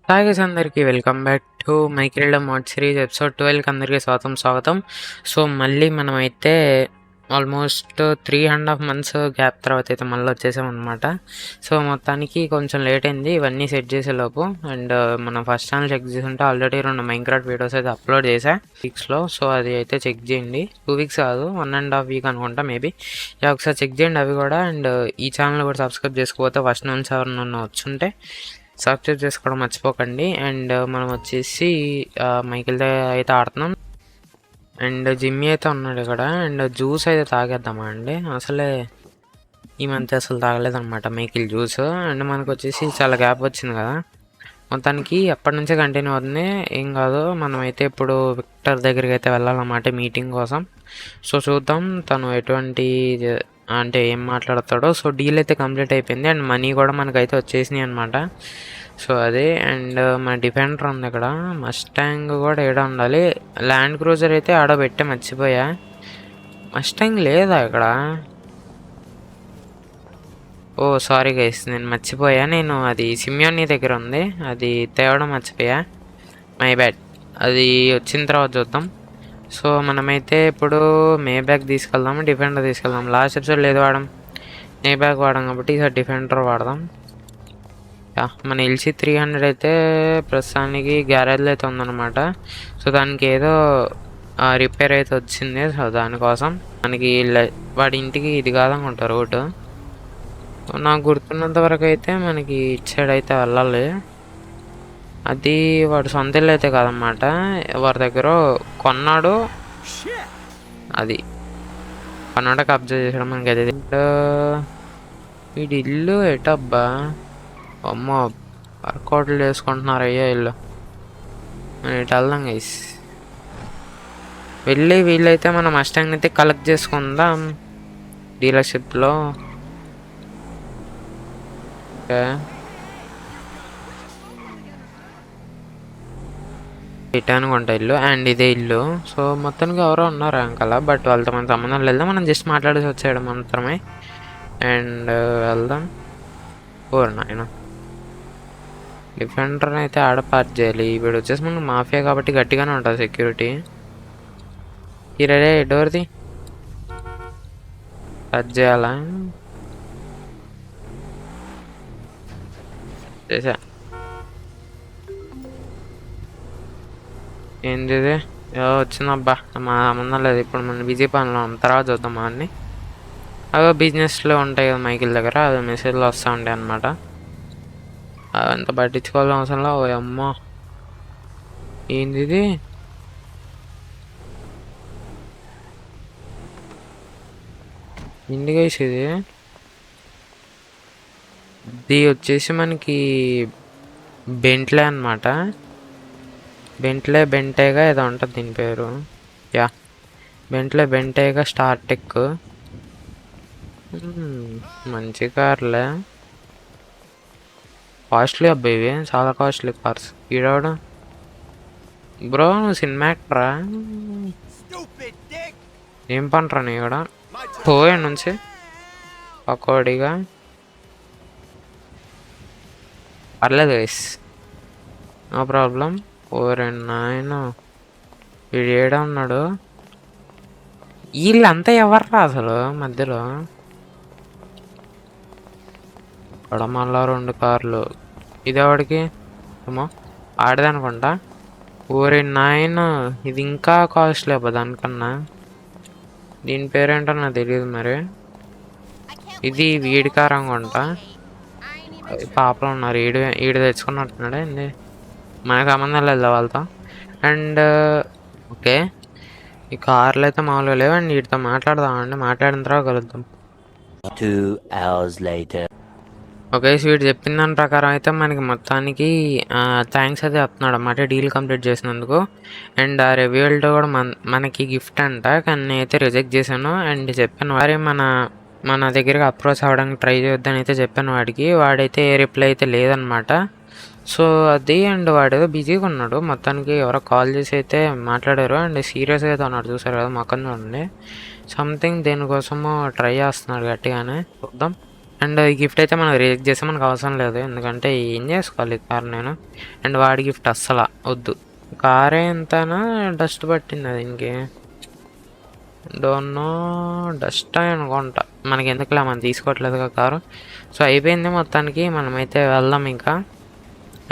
Hi guys అందరికీ welcome back to మైక్రిల్డ్ mod series episode 12కి అందరికీ స్వాగతం. సో మళ్ళీ మనమైతే ఆల్మోస్ట్ 3.5 months గ్యాప్ తర్వాత అయితే మళ్ళీ వచ్చేసాం అనమాట. సో మొత్తానికి కొంచెం లేట్ అయింది ఇవన్నీ సెట్ చేసేలోపు. అండ్ మనం ఫస్ట్ ఛానల్ చెక్ చేసుకుంటే ఆల్రెడీ 2 మైన్క్రాఫ్ట్ వీడియోస్ అయితే అప్లోడ్ చేశా వీక్స్లో. సో అది అయితే చెక్ చేయండి. 2 weeks కాదు, 1.5 week అనుకుంటా మేబీ. ఒకసారి చెక్ చేయండి అవి కూడా. అండ్ ఈ ఛానల్ కూడా సబ్స్క్రైబ్ చేసుకోకపోతే ఫస్ట్ నుంచి ఎవరైనా వచ్చుంటే సబ్స్క్రైబ్ చేసుకోవడం మర్చిపోకండి. అండ్ మనం వచ్చేసి మైకిల్తో అయితే ఆడుతున్నాం. అండ్ జిమ్మీ అయితే ఉన్నాడు ఇక్కడ. అండ్ జ్యూస్ అయితే తాగేద్దామా అండి. అసలే ఈ మంత్ అసలు తాగలేదన్నమాట మైకిల్ జ్యూస్. అండ్ మనకు వచ్చేసి చాలా గ్యాప్ వచ్చింది కదా, మొత్తానికి అప్పటి నుంచే కంటిన్యూ అవుతుంది. ఏం కాదు, మనమైతే ఇప్పుడు విక్టర్ దగ్గరికి అయితే వెళ్ళాలన్నమాట మీటింగ్ కోసం. సో చూద్దాం తను ఎటువంటి అంటే ఏం మాట్లాడతాడో. సో డీల్ అయితే కంప్లీట్ అయిపోయింది అండ్ మనీ కూడా మనకైతే వచ్చేసినాయి అనమాట. సో అదే. అండ్ మన డిఫెండర్ ఉంది ఇక్కడ. మస్టాంగ్ కూడా ఏడ ఉండాలి. ల్యాండ్ క్రూజర్ అయితే ఆడబెట్టే మర్చిపోయా. మస్టాంగ్ లేదా ఇక్కడ? ఓ సారీ గైస్, నేను మర్చిపోయా. నేను అది సిమియోని దగ్గర ఉంది, అది తేవడం మర్చిపోయా. My bad. అది వచ్చిన తర్వాత చూద్దాం. సో మనమైతే ఇప్పుడు మే బ్యాగ్ తీసుకెళ్దాము, డిఫెండర్ తీసుకెళ్దాం. లాస్ట్ ఎపిసోడ్ లేదు వాడడం, మే బ్యాగ్ వాడాం కాబట్టి ఈసారి డిఫెండర్ వాడదాం. మన ఎల్సీ 300 అయితే ప్రస్తుతానికి గ్యారేజ్లో అయితే ఉందన్నమాట. సో దానికి ఏదో రిపేర్ అయితే వచ్చింది. సో దానికోసం మనకి వాడి ఇంటికి ఇది కాదనుకుంటా రోడ్డు. నాకు గుర్తున్నంత వరకు అయితే మనకి ఇటు సైడ్ అయితే వెళ్ళాలి. అది వాడు సొంత ఇల్లు అయితే కాదన్నమాట, వారి దగ్గర కొన్నాడు. అది కొన్నాడు, కబ్జా చేసాడు మనకి. అది వీడి ఇల్లు ఎటబ్బా, అమ్మో వర్కౌట్లు వేసుకుంటున్నారు అయ్యా ఇల్లు. ఇటు వెళ్దాం గైస్. వెళ్ళి వీళ్ళైతే మనం మస్టాంగ్ అయితే కలెక్ట్ చేసుకుందాం డీలర్షిప్లో. ఓకే, ఇటు అనుకుంటా ఇల్లు. అండ్ ఇదే ఇల్లు. సో మొత్తానికి ఎవరో ఉన్నారు అంకలా, బట్ వాళ్ళతో మన సంబంధం లేదు. మనం జస్ట్ మాట్లాడేసి వచ్చేయడం మాత్రమే. అండ్ వెళ్దాం. ఓర్ నాయన, డిఫెండర్ని అయితే ఆడ పార్క్ చేయాలి. వీడు వచ్చేసి మనకు మాఫియా కాబట్టి గట్టిగానే ఉంటుంది సెక్యూరిటీ. ఈ రెడీ డోర్ది టచ్ చేయాలా? చేసా. ఏంది ఇది వచ్చిందబ్బా, మా సంబంధం లేదు. ఇప్పుడు మనం బిజీ పనిలో తర్వాత చూద్దాం. అవన్నీ అవో బిజినెస్లో ఉంటాయి కదా మైకిల్ దగ్గర, అవి మెసేజ్లో వస్తూ ఉంటాయి అన్నమాట. అవంతా పట్టించుకోవాల్సిన అవసరంలో. ఓ అమ్మో, ఏంది ఇది? ఇండిగైస్ ఇది. ఇది వచ్చేసి మనకి బెంట్లే అనమాట. బెంటేగా ఏదో ఉంటుంది దీని పేరు. Yeah, బెంటేగా star tech. మంచి కార్లే, కాస్ట్లీ అబ్బాయి ఇవి, చాలా కాస్ట్లీ కార్స్. ఈడవడం బ్రో, నువ్వు సినిమా యాక్టరా? ఏం పంటరా నీ కూడా? పోయా నుంచి పకోడిగా. పర్లేదు గైస్, నో ప్రాబ్లం. నాయన వీడు ఏడా ఉన్నాడు? వీళ్ళంతా ఎవర్రా అసలు మధ్యలో? ఇక్కడ మళ్ళా 2 కార్లు. ఇదేవాడికి ఏమో ఆడదనుకుంటా. నాయన, ఇది ఇంకా కాస్ట్లీ అబ్బా దానికన్నా. దీని పేరేంటో నాకు తెలియదు మరి. ఇది వీడి కార్ అనుకుంటా. పాపలు ఉన్నారు, ఈడు తెచ్చుకున్నట్టున్నాడు. ఏంది, మనకు సంబంధం లేదు వాళ్ళతో. అండ్ ఓకే, ఈ కార్లు అయితే మామూలుగా లేవు. అండ్ వీటితో మాట్లాడదామండి, మాట్లాడిన తర్వాత కలుద్దాం. 2 hours later. ఓకే, వీడు చెప్పిన దాని ప్రకారం అయితే మనకి మొత్తానికి థ్యాంక్స్ అయితే చెప్తున్నాడు అన్నమాట డీల్ కంప్లీట్ చేసినందుకు. అండ్ ఆ రివ్యూల్తో కూడా మనకి గిఫ్ట్ అంట, కానీ నేనైతే రిజెక్ట్ చేశాను. అండ్ చెప్పాను వారే మన దగ్గరికి అప్రోచ్ అవ్వడానికి ట్రై చేద్దాని అయితే చెప్పాను వాడికి. వాడైతే ఏ రిప్లై అయితే లేదనమాట. సో అది. అండ్ వాడేదో బిజీగా ఉన్నాడు. మొత్తానికి ఎవరో కాల్ చేసి అయితే మాట్లాడారు. అండ్ సీరియస్గా అయితే ఉన్నాడు, చూసారు కదా మొక్కని చూడండి. సంథింగ్ దేనికోసమో ట్రై చేస్తున్నాడు గట్టిగానే. చూద్దాం. అండ్ ఈ గిఫ్ట్ అయితే మనం రిజెక్ట్ చేస్తే మనకు అవసరం లేదు, ఎందుకంటే ఏం చేసుకోవాలి కార్ నేను. అండ్ వాడి గిఫ్ట్ అస్సలు వద్దు. కారే ఎంతనా డస్ట్ పట్టింది అది, ఇంకే డోన్నో డస్ట్ అనుకుంటా, మనకి ఎందుకులే మనం తీసుకోవట్లేదుగా కారు. సో అయిపోయింది మొత్తానికి, మనమైతే వెళ్దాం ఇంకా.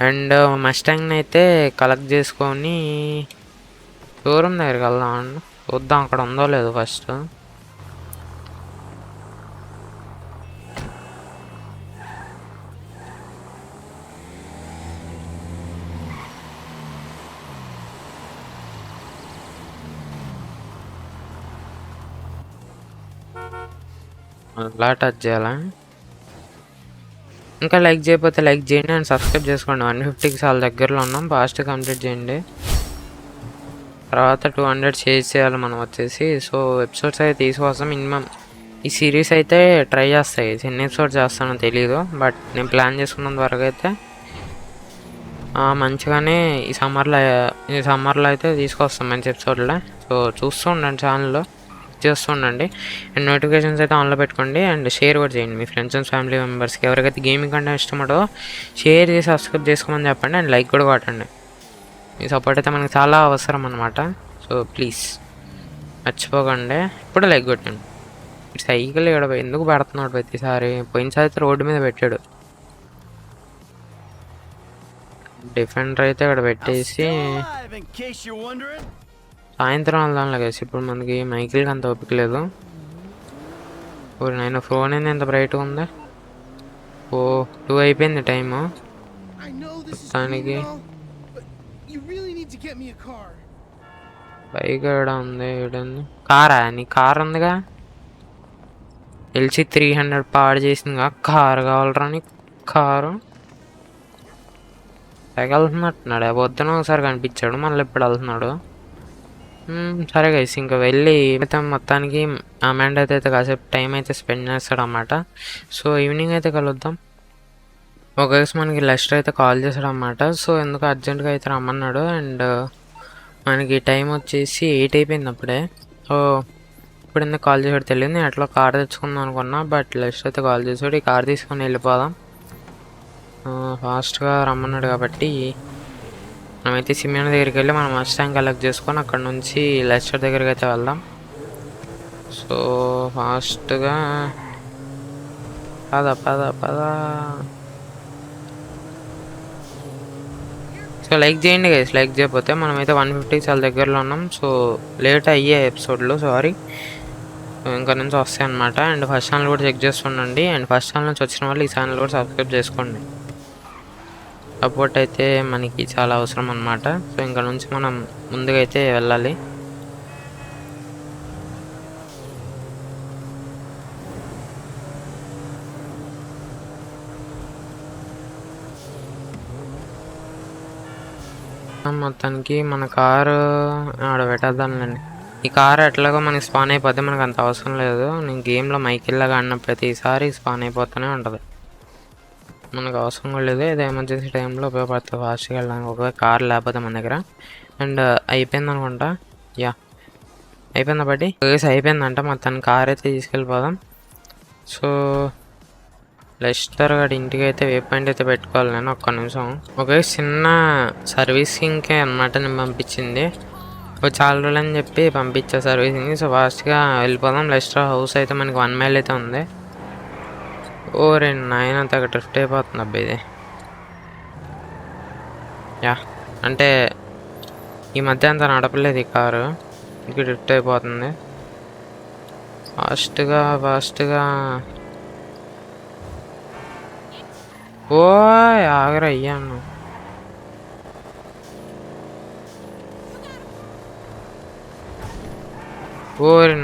అండ్ మస్టాంగ్ని అయితే కలెక్ట్ చేసుకొని షోరూమ్ దగ్గరికి వెళ్దాం అండి, చూద్దాం అక్కడ ఉందో లేదో ఫస్ట్. అలా టచ్ చేయాలా? ఇంకా లైక్ చేయకపోతే లైక్ చేయండి అండ్ సబ్స్క్రైబ్ చేసుకోండి. 150కి చాలా దగ్గరలో ఉన్నాం, ఫాస్ట్ కంప్లీట్ చేయండి. తర్వాత 200 చేసేయాలి మనం వచ్చేసి. సో ఎపిసోడ్స్ అయితే తీసుకోవస్తాం మినిమం. ఈ సిరీస్ అయితే ట్రై చేస్తాయి, ఎన్ని ఎపిసోడ్స్ చేస్తానో తెలీదు, బట్ నేను ప్లాన్ చేసుకున్నంత వరకు అయితే మంచిగానే ఈ సమ్మర్లో అయితే తీసుకొస్తాం మంచి ఎపిసోడ్లో. సో చూస్తూ ఉండండి, ఛానల్లో చేస్తూ ఉండండి అండ్ నోటిఫికేషన్స్ అయితే ఆన్లో పెట్టుకోండి. అండ్ షేర్ కూడా చేయండి మీ ఫ్రెండ్స్ అండ్ ఫ్యామిలీ మెంబర్స్కి. ఎవరికైతే గేమింగ్ కంటే ఇష్టమో షేర్ చేసి సబ్స్క్రైబ్ చేసుకోమని చెప్పండి అండ్ లైక్ కూడా కొట్టండి. మీ సపోర్ట్ అయితే మనకి చాలా అవసరం అనమాట. సో ప్లీజ్ మర్చిపోకండి, ఇప్పుడు లైక్ కొట్టండి. సైకిల్ ఇక్కడ ఎందుకు పెడుతున్నాడు ప్రతిసారి? పోయినసారి అయితే రోడ్డు మీద పెట్టాడు. డిఫెండర్ అయితే ఇక్కడ పెట్టేసి సాయంత్రం వెళ్దాంలే గైస్, ఇప్పుడు మనకి మైకిల్కి అంత ఓపిక లేదు. నేను ఫోన్ ఏంది ఎంత బ్రైట్గా ఉంది? 2 అయిపోయింది టైము మొత్తానికి. బైక్ ఎక్కడ ఉంది? కారా? నీ కార్ ఉందిగా, LC 300 పాడు చేసిందిగా, కారు కావాలరా నీ? కారు వెళ్తున్నట్టున్నాడు, పొద్దున ఒకసారి కనిపించాడు, మళ్ళీ ఇప్పుడు వెళ్తున్నాడు. సరే గైస్, ఇంకా వెళ్ళి మొత్తానికి అమాండ్ అయితే కాసేపు టైం అయితే స్పెండ్ చేస్తాడు అన్నమాట. సో ఈవినింగ్ అయితే కలుద్దాం. ఒక మనకి లెస్టర్ అయితే కాల్ చేశాడు అన్నమాట. సో ఎందుకు అర్జెంట్గా అయితే రమ్మన్నాడు. అండ్ మనకి టైం వచ్చేసి 8 అయిపోయింది అప్పుడే. సో ఇప్పుడు ఎందుకు కాల్ చేసాడు తెలియదు, నేను అట్లా కార్ తెచ్చుకుందాం అనుకున్నా, బట్ లెస్టర్ అయితే కాల్ చేసాడు. ఈ కార్ తీసుకొని వెళ్ళిపోదాం, ఫాస్ట్గా రమ్మన్నాడు కాబట్టి. మనమైతే సిమియన్ దగ్గరికి వెళ్ళి మనం మస్టాంగ్ కలెక్ట్ చేసుకొని అక్కడ నుంచి లెస్టర్ దగ్గరికి అయితే వెళ్దాం. సో ఫాస్ట్గా పద. సో లైక్ చేయండి గైస్, లైక్ చేయకపోతే. మనమైతే 150కి చాలా దగ్గరలో ఉన్నాం. సో లేట్ అయ్యే ఎపిసోడ్లో సారీ, ఇంకా నుంచి వస్తాయి అనమాట. అండ్ ఫస్ట్ ఛానల్ కూడా చెక్ చేస్తుండండి. అండ్ ఫస్ట్ ఛానల్ నుంచి వచ్చిన వాళ్ళు ఈ ఛానల్ కూడా సబ్స్క్రైబ్ చేసుకోండి, సపోర్ట్ అయితే మనకి చాలా అవసరం అన్నమాట. సో ఇంకా నుంచి మనం ముందుగా అయితే వెళ్ళాలి. మొత్తానికి మన కారు ఆడ పెట్టేద్దాంలేండి. ఈ కారు ఎట్లాగో మనకి స్పాన్ అయిపోతే మనకు అంత అవసరం లేదు. నేను గేమ్లో మైకిల్లాగా ఆడిన ప్రతిసారి స్పాన్ అయిపోతూనే ఉంటుంది, మనకు అవసరం కూడా లేదు. ఏదో ఎమర్జెన్సీ టైంలో ఉపయోగపడుతుంది ఫాస్ట్గా వెళ్ళడానికి, ఒకవేళ కార్ లేకపోతే మన దగ్గర. అండ్ అయిపోయింది అనుకుంటా, అయిపోయిందా బట్టి అయిపోయిందంట. మొత్తానికి కార్ అయితే తీసుకెళ్ళిపోదాం. సో లెస్టర్ గడి ఇంటికి అయితే వే పాయింట్ అయితే పెట్టుకోవాలి నేను, ఒక్క నిమిషం. చిన్న సర్వీసింగ్కే అనమాట నేను పంపించింది, చాలా రోజులు అని చెప్పి పంపించా సర్వీసింగ్. సో ఫాస్ట్గా వెళ్ళిపోదాం. లెస్టర్ హౌస్ అయితే మనకి 1 మైల్ అయితే ఉంది. నాయన తెగ డ్రిఫ్ట్ అయిపోతుంది అబ్బా ఇది. అంటే ఈ మధ్య అంత నడపలేదు ఈ కారు, ఇంక డ్రిఫ్ట్ అయిపోతుంది. ఫాస్ట్గా ఆగరా అయ్యాను.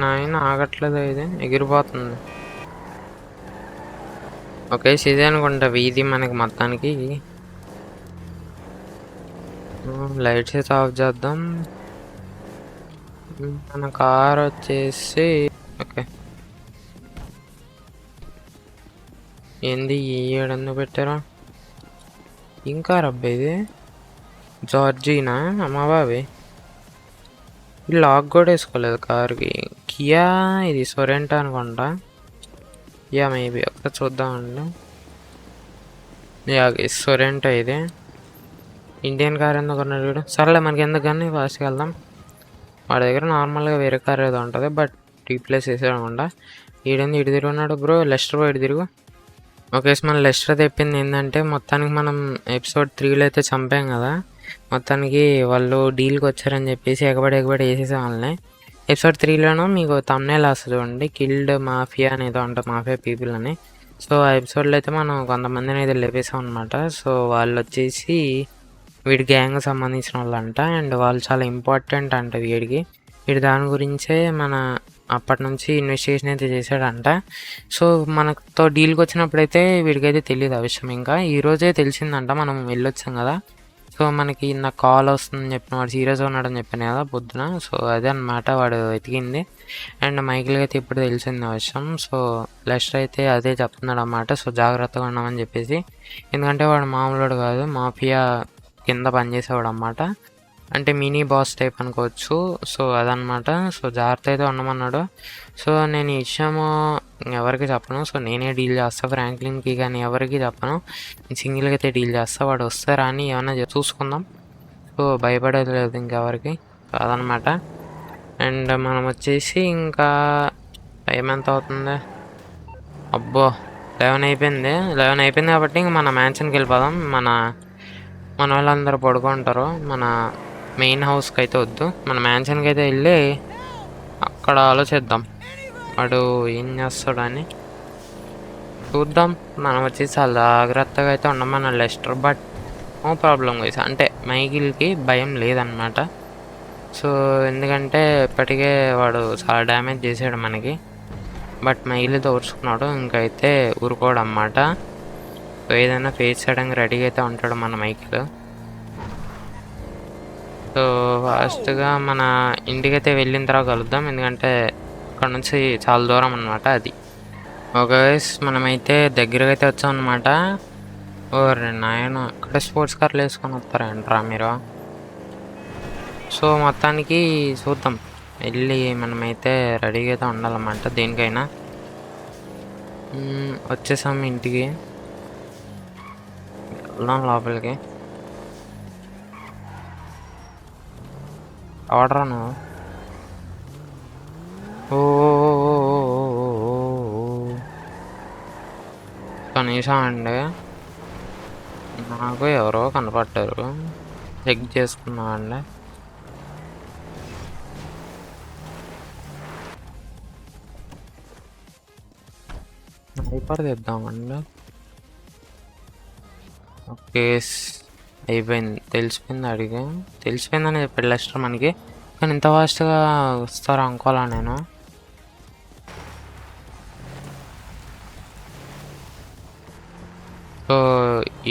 నాయన ఆగట్లేదు, ఇది ఎగిరిపోతుంది. ఇదే అనుకుంటా వీధి మనకి మొత్తానికి. లైట్స్ అయితే ఆఫ్ చేద్దాం. మన కార్ వచ్చేసి ఏంది ఏడెందుకు పెట్టారా? ఇంకా రబ్బా ఇది జార్జీనా? అమ్మా బాబే, లాక్ కూడా వేసుకోలేదు కార్కి. కియా ఇది సొరెంటో అనుకుంటా. యా మేబీ ఒకసారి చూద్దామండి. యా సొరెంటో ఇది ఇండియన్ కార్ ఎందుకు ఉన్నాడు వీడు. సరేలే మనకి ఎందుకు కానీ ఫాస్ట్గా వెళ్దాం. వాడి దగ్గర నార్మల్గా వేరే కార్ ఏదో ఉంటుంది, బట్ రీప్లేస్ చేసాడు అనమాట. ఈడేంది ఇటు తిరుగున్నాడు బ్రో, లెస్టర్ ఇటు తిరుగు. ఓకే, మన లెస్టర్ తెప్పింది ఏంటంటే మొత్తానికి మనం ఎపిసోడ్ 3లో అయితే చంపాం కదా, మొత్తానికి వాళ్ళు డీల్కి వచ్చారని చెప్పేసి ఎగబడి వేసేసే వాళ్ళని. ఎపిసోడ్ 3లోనూ మీకు తమ్నేల్ వస్తుంది చూడండి, కిల్డ్ మాఫియా అనేది ఉంటుంది, మాఫియా పీపుల్ అని. సో ఆ ఎపిసోడ్లో అయితే మనం కొంతమందిని అయితే లేపేసాం అనమాట. సో వాళ్ళు వచ్చేసి వీడి గ్యాంగ్ సంబంధించిన వాళ్ళు అంట, అండ్ వాళ్ళు చాలా ఇంపార్టెంట్ అంట వీడికి. వీడి దాని గురించే మన అప్పటి నుంచి ఇన్వెస్టిగేషన్ అయితే చేశాడంట. సో మనతో డీల్కి వచ్చినప్పుడైతే వీడికైతే తెలియదు ఆ విషయం. ఇంకా ఈరోజే తెలిసిందంట, మనం వెళ్ళొచ్చాం కదా. సో మనకి నాకు కాల్ వస్తుందని చెప్పిన, వాడు సీరియస్గా ఉన్నాడని చెప్పాను కదా పొద్దున. సో అదే అనమాట వాడు వెతికింది. అండ్ మైకిల్కి అయితే ఇప్పుడు తెలిసింది ఆ విషయం. సో లెస్టర్ అయితే అదే చెప్తున్నాడు అన్నమాట, సో జాగ్రత్తగా ఉన్నామని చెప్పేసి. ఎందుకంటే వాడు మామూలుడు కాదు, మాఫియా కింద పనిచేసేవాడు అన్నమాట, అంటే మినీ బాస్ టైప్ అనుకోవచ్చు. సో అదనమాట. సో జాగ్రత్త అయితే ఉండమన్నాడు. సో నేను ఈ విషయము ఎవరికి చెప్పను. సో నేనే డీల్ చేస్తాను, ఫ్రాంక్లిన్కి కానీ ఎవరికి చెప్పను, సింగిల్గా అయితే డీల్ చేస్తా. వాడు వస్తారా అని ఏమన్నా చూసుకుందాం. సో భయపడేది లేదు ఇంకెవరికి, అదనమాట. అండ్ మనం వచ్చేసి ఇంకా టైం ఎంత అవుతుంది, అబ్బో 11 అయిపోయింది. 11 అయిపోయింది కాబట్టి ఇంక మన మ్యాన్షన్కి వెళ్ళిపోదాం. మన వాళ్ళందరూ పడుకుంటారు. మన మెయిన్ హౌస్కి అయితే వద్దు, మన మ్యాన్షన్కి అయితే వెళ్ళి అక్కడ ఆలోచిద్దాం వాడు ఏం చేస్తాడని. చూద్దాం. మనం వచ్చేసి చాలా జాగ్రత్తగా అయితే ఉండమన్న Lester, but no problem guys, అంటే మైకిల్కి భయం లేదనమాట. సో ఎందుకంటే ఇప్పటికే వాడు చాలా డ్యామేజ్ చేసాడు మనకి, బట్ మైకిల్ తోర్చుకున్నాడు, ఇంకైతే ఊరుకోడు అన్నమాట. సో ఏదైనా ఫేస్ చేయడానికి రెడీగా అయితే ఉంటాడు మన మైకిల్. సో ఫాస్ట్గా మన ఇంటికైతే వెళ్ళిన తర్వాత కలుద్దాం, ఎందుకంటే అక్కడ నుంచి చాలా దూరం అనమాట అది. ఓకే, మనమైతే దగ్గరగా అయితే వచ్చాం అనమాట. ఓ నాయన, ఇక్కడ స్పోర్ట్స్ కార్లు వేసుకొని వస్తారేంట్రా మీరు. సో మొత్తానికి చూద్దాం, వెళ్ళి మనమైతే రెడీగా అయితే ఉండాలన్నమాట దేనికైనా. వచ్చేసాం ఇంటికి, వెళ్దాం లోపలికి. ఆర్డర్ నువ్వు కనీసం అండి, నాకు ఎవరో కనపడ్డారు, చెక్ చేసుకున్నా అండి. హైపర్ తెద్దామండి. ఓకే అయిపోయింది, తెలిసిపోయింది. అడిగి తెలిసిపోయిందని చెప్పాడు లెస్టర్ మనకి, కానీ ఇంత ఫాస్ట్గా వస్తారా అనుకోవాలా నేను. సో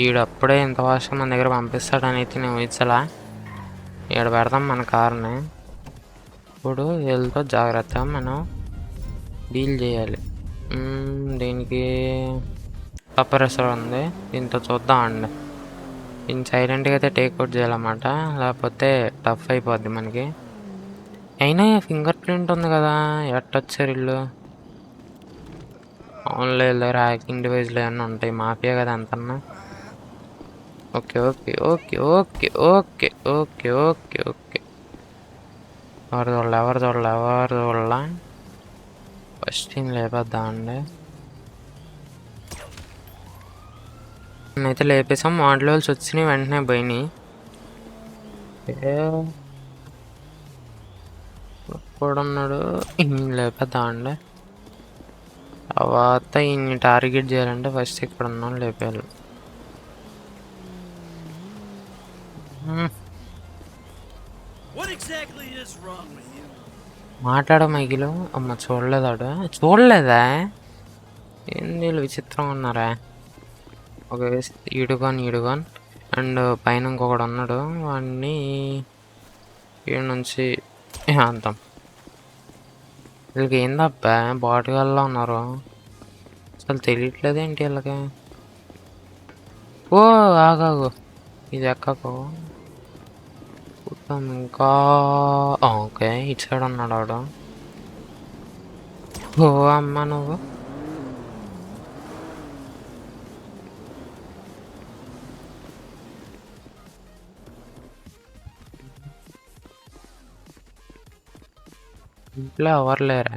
ఈడప్పుడే ఇంత ఫాస్ట్గా మన దగ్గర పంపిస్తాడని అయితే నేను ఊహించలా. ఈడ పెడదాం మన కార్ని. ఇప్పుడు వీళ్ళతో జాగ్రత్తగా మనం డీల్ చేయాలి. దీనికి సపరేసర్ ఉంది, దీంతో చూద్దామండి. దీన్ని సైలెంట్గా అయితే టేక్అవుట్ చేయాలన్నమాట, లేకపోతే టఫ్ అయిపోద్ది మనకి. అయినా ఫింగర్ ప్రింట్ ఉంది కదా, ఎట్టొచ్చారు ఇల్లు. ఆన్లైన్లో హ్యాకింగ్ డివైస్లో ఏమన్నా ఉంటాయి, మాఫియా కదా అంతన్నా. Okay okay okay okay okay okay okay okay ఎవరు చూడాల ఫస్ట్ ఏం లేపేద్దామండి. అయితే లేపేసాం, మోడల్స్ వచ్చినాయి, వెంటనే పోయినాయి. కూడా ఉన్నాడు, లేపేద్దామండి. తర్వాత ఇన్ని టార్గెట్ చేయాలంటే ఫస్ట్ ఇక్కడ ఉన్నాను లేపేయాలి. మాట్లాడ మైకిలు. అమ్మ చూడలేదాడు, చూడలేదా ఏంది వీళ్ళు విచిత్రంగా ఉన్నారా. ఒక ఈడుగాన్ అండ్ పైన ఇంకొకడు ఉన్నాడు, వాడిని ఈడ నుంచి అంతాం. వీళ్ళకి ఏందబ్బా బాటుగాల్లో ఉన్నారు, అసలు తెలియట్లేదు ఏంటి వీళ్ళకి. ఓ ఆగాగు, ఇది ఎక్కకు. ఇంకా ఓకే ఇటు సైడ్ ఉన్నాడు ఆడు. ఓ అమ్మ నువ్వు ఇంట్లో ఎవరు లేరా?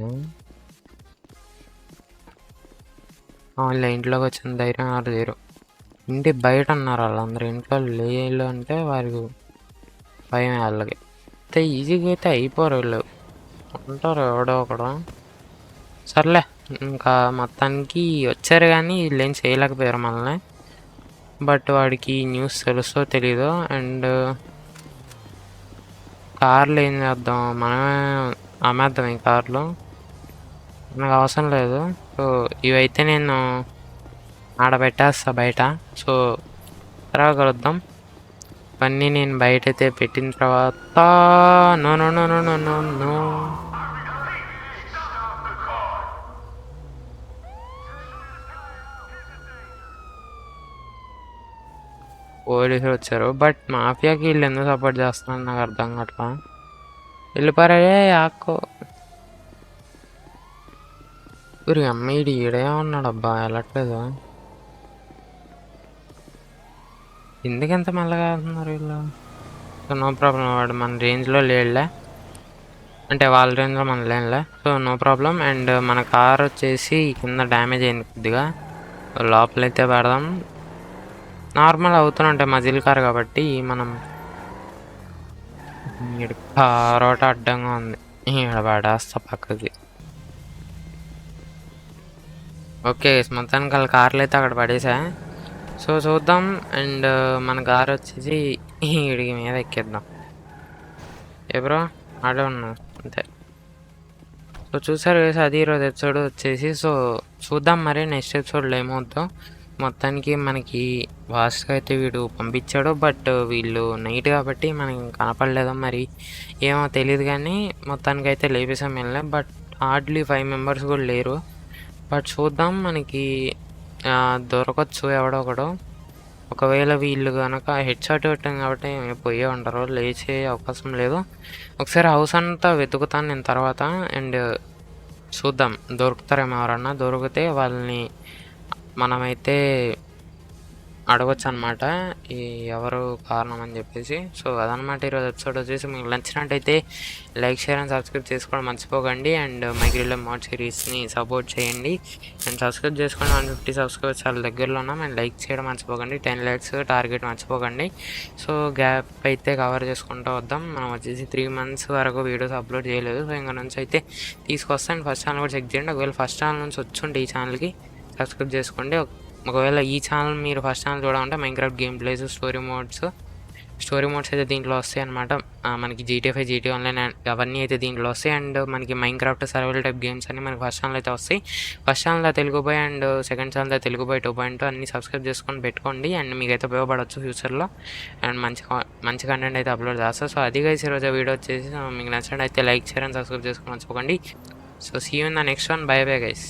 వాళ్ళ ఇంట్లోకి వచ్చిన ధైర్యం ఎవరు లేరు. ఇంటి బయట ఉన్నారు వాళ్ళందరూ. ఇంట్లో లేరు అంటే వారికి భయం వాళ్ళకి. అయితే ఈజీగా అయితే అయిపోరు వీళ్ళు. ఉంటారు ఎవడో ఒకడు. సర్లే ఇంకా మొత్తానికి వచ్చారు కానీ వీళ్ళు ఏం చేయలేకపోయారు మనల్ని. బట్ వాడికి న్యూస్ తెలుసో తెలీదో. అండ్ కార్లు ఏం చేద్దాం, మనమే అమ్మేద్దాం ఈ కార్లు. నాకు అవసరం లేదు. సో ఇవైతే నేను ఆడబెట్టేస్తా బయట. సో తర్వాత కలుద్దాం. ఇవన్నీ నేను బయట అయితే పెట్టిన తర్వాత no no no no no no no పోలీసులు వచ్చారు. బట్ మాఫియాకి వీళ్ళు ఎందుకు సపోర్ట్ చేస్తున్నారు నాకు అర్థం కావట్లా. వెళ్ళిపోయారే ఆక్కో. ఊరి అమ్మాయి ఈడే ఉన్నాడు. అబ్బా వెళ్ళట్లేదు. ఎందుకు ఎంత మెల్లగా వెళ్తున్నారు వీళ్ళు? So no problem. వాడు మన రేంజ్లో లేడులే, అంటే వాళ్ళ రేంజ్లో మన లేనులే. So no problem. అండ్ మన కార్ వచ్చేసి కింద డ్యామేజ్ అయింది కొద్దిగా. లోపలైతే పెడదాం. నార్మల్ అవుతుంటే మజిల్ కార్ కాబట్టి మనం కారోట అడ్డంగా ఉంది. ఇక్కడ పడేస్తా పక్కకి. ఓకే మొత్తానికి వాళ్ళ కార్లు అయితే అక్కడ పడేసా. సో చూద్దాం. అండ్ మన కార్ వచ్చేసి ఇడికి మీద ఎక్కేద్దాం. ఏ బ్రో ఆడే ఉన్నాం అంతే. సో చూసారు వేసి అది ఈరోజు ఎపిసోడ్ వచ్చేసి. సో చూద్దాం మరి నెక్స్ట్ ఎపిసోడ్లో ఏమవుతుందో. మొత్తానికి మనకి ఫాస్ట్గా అయితే వీడు పంపించాడు. బట్ వీళ్ళు నైట్ కాబట్టి మనకి కనపడలేదు. మరి ఏమో తెలియదు కానీ మొత్తానికి అయితే లేపేసాం వెళ్ళాం. బట్ హార్డ్లీ 5 మెంబర్స్ కూడా లేరు. బట్ చూద్దాం, మనకి దొరకచ్చు ఎవడో ఒకడు. ఒకవేళ వీళ్ళు కనుక హెడ్ షాట్ పెట్టాం కాబట్టి పోయే ఉంటారు, లేచే అవకాశం లేదు. ఒకసారి హౌస్ అంతా వెతుకుతాను నేను తర్వాత. అండ్ చూద్దాం దొరుకుతారేమో. ఎవరన్నా దొరికితే వాళ్ళని మనమైతే అడగొచ్చు అనమాట, ఈ ఎవరు కారణం అని చెప్పేసి. సో అదనమాట ఈరోజు ఎపిసోడ్ వచ్చేసి. మీకు నచ్చినట్టయితే లైక్, షేర్ అండ్ సబ్స్క్రైబ్ చేసుకోవడం మర్చిపోకండి. అండ్ మైగ్రిల్లో మోడ్ సిరీస్ని సపోర్ట్ చేయండి. అండ్ సబ్స్క్రైబ్ చేసుకోండి. 150 సబ్స్క్రైబర్స్ చాలా దగ్గరలో ఉన్నాం. అండ్ లైక్ చేయడం మర్చిపోకండి. 10 లైక్స్ టార్గెట్ మర్చిపోకండి. సో గ్యాప్ అయితే కవర్ చేసుకుంటూ వద్దాం. మనం వచ్చేసి 3 months వరకు వీడియోస్ అప్లోడ్ చేయలేదు. సో ఇంకా నుంచి అయితే తీసుకొస్తాను. ఫస్ట్ ఛానల్ కూడా చెక్ చేయండి. ఒకవేళ ఫస్ట్ ఛానల్ నుంచి వచ్చుంటే ఈ ఛానల్కి సబ్స్క్రైబ్ చేసుకోండి. ఒకవేళ ఈ ఛానల్ మీరు ఫస్ట్ ఛానల్ చూడాలంటే Minecraft game place, story modes అయితే దీంట్లో వస్తాయి అనమాట. మనకి GTA 5, GTA Online అవన్నీ అయితే దీంట్లో వస్తాయి. అండ్ మనకి మైన్క్రాఫ్ట్ సర్వైవల్ టైప్ గేమ్స్ అన్ని మనకి ఫస్ట్ ఛానల్ అయితే వస్తాయి. First channel Telugu boy and second channel Telugu boy 2.2 అన్ని సబ్స్క్రైబ్ చేసుకొని పెట్టుకోండి. అండ్ మీకు అయితే ఉపయోగపడవచ్చు ఫ్యూచర్లో. అండ్ మంచి కంటెంట్ అయితే అప్లోడ్ చేస్తారు. సో అది గైస్ ఈరోజు వీడియో వచ్చేసి. మీకు నచ్చినట్టు అయితే లైక్, షేర్ అండ్ సబ్స్క్రైబ్ చేసుకొని మర్చిపోకండి. So see you in the next one. Bye bye guys.